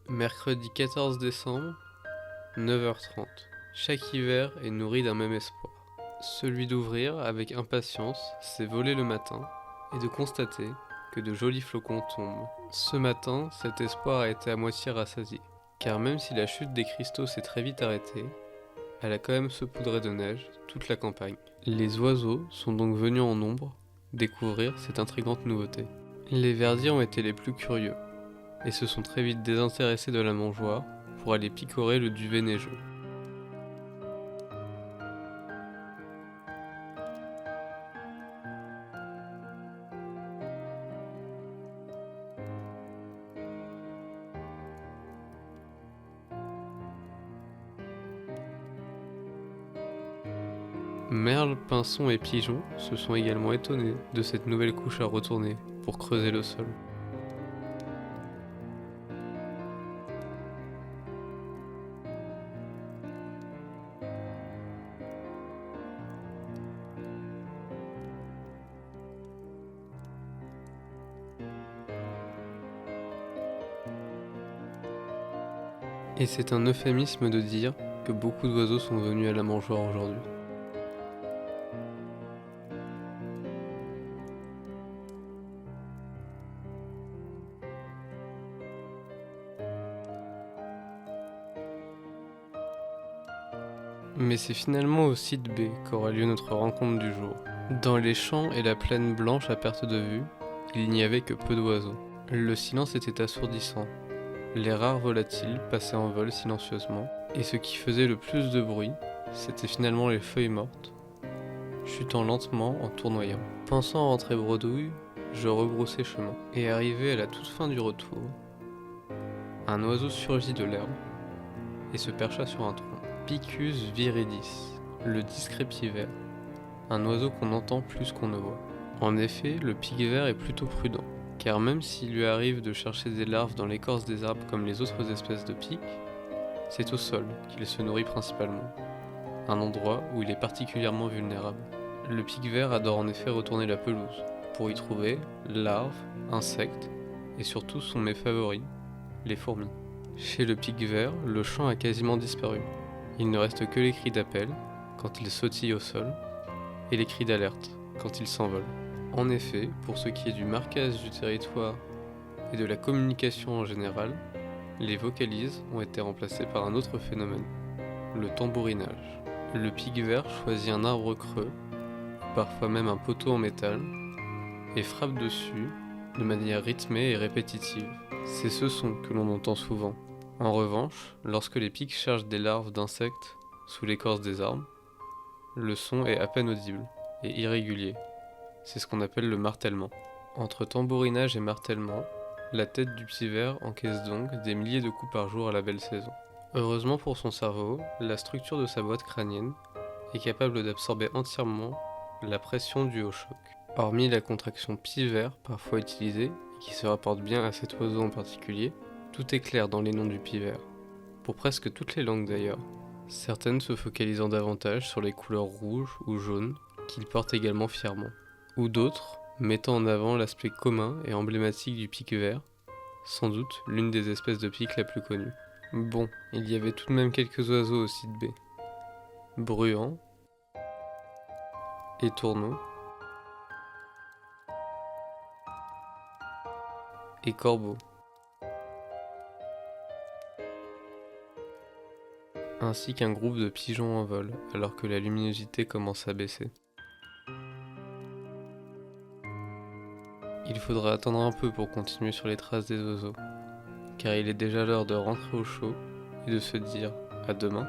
Mercredi 14 décembre, 9h30. Chaque hiver est nourri d'un même espoir. Celui d'ouvrir avec impatience ses volets le matin et de constater que de jolis flocons tombent. Ce matin, cet espoir a été à moitié rassasié. Car même si la chute des cristaux s'est très vite arrêtée, elle a quand même saupoudré de neige toute la campagne. Les oiseaux sont donc venus en nombre découvrir cette intrigante nouveauté. Les verdiers ont été les plus curieux et se sont très vite désintéressés de la mangeoire pour aller picorer le duvet neigeux. Merles, pinsons et pigeons se sont également étonnés de cette nouvelle couche à retourner pour creuser le sol. Et c'est un euphémisme de dire que beaucoup d'oiseaux sont venus à la mangeoire aujourd'hui. Mais c'est finalement au site B qu'aura lieu notre rencontre du jour. Dans les champs et la plaine blanche à perte de vue, il n'y avait que peu d'oiseaux. Le silence était assourdissant. Les rares volatiles passaient en vol silencieusement, et ce qui faisait le plus de bruit, c'était finalement les feuilles mortes, chutant lentement en tournoyant. Pensant rentrer bredouille, je rebroussai chemin, et arrivé à la toute fin du retour, un oiseau surgit de l'herbe et se percha sur un tronc. Picus viridis, le discret pied-vert, un oiseau qu'on entend plus qu'on ne voit. En effet, le pic-vert est plutôt prudent, car même s'il lui arrive de chercher des larves dans l'écorce des arbres comme les autres espèces de pics, c'est au sol qu'il se nourrit principalement, un endroit où il est particulièrement vulnérable. Le pic-vert adore en effet retourner la pelouse, pour y trouver larves, insectes, et surtout son mets favori, les fourmis. Chez le pic-vert, le chant a quasiment disparu. Il ne reste que les cris d'appel, quand il sautille au sol, et les cris d'alerte, quand il s'envole. En effet, pour ce qui est du marquage du territoire et de la communication en général, les vocalises ont été remplacées par un autre phénomène, le tambourinage. Le pic-vert choisit un arbre creux, parfois même un poteau en métal, et frappe dessus de manière rythmée et répétitive. C'est ce son que l'on entend souvent. En revanche, lorsque les pics cherchent des larves d'insectes sous l'écorce des arbres, le son est à peine audible et irrégulier. C'est ce qu'on appelle le martèlement. Entre tambourinage et martèlement, la tête du pic-vert encaisse donc des milliers de coups par jour à la belle saison. Heureusement pour son cerveau, la structure de sa boîte crânienne est capable d'absorber entièrement la pression due au choc. Hormis la contraction pic-vert parfois utilisée, et qui se rapporte bien à cet oiseau en particulier, tout est clair dans les noms du pic-vert, pour presque toutes les langues d'ailleurs, certaines se focalisant davantage sur les couleurs rouges ou jaunes, qu'il porte également fièrement, ou d'autres mettant en avant l'aspect commun et emblématique du pic-vert, sans doute l'une des espèces de pic la plus connue. Bon, il y avait tout de même quelques oiseaux au site B. Bruants, étourneaux et corbeaux. Ainsi qu'un groupe de pigeons en vol, alors que la luminosité commence à baisser. Il faudra attendre un peu pour continuer sur les traces des oiseaux, car il est déjà l'heure de rentrer au chaud et de se dire à demain.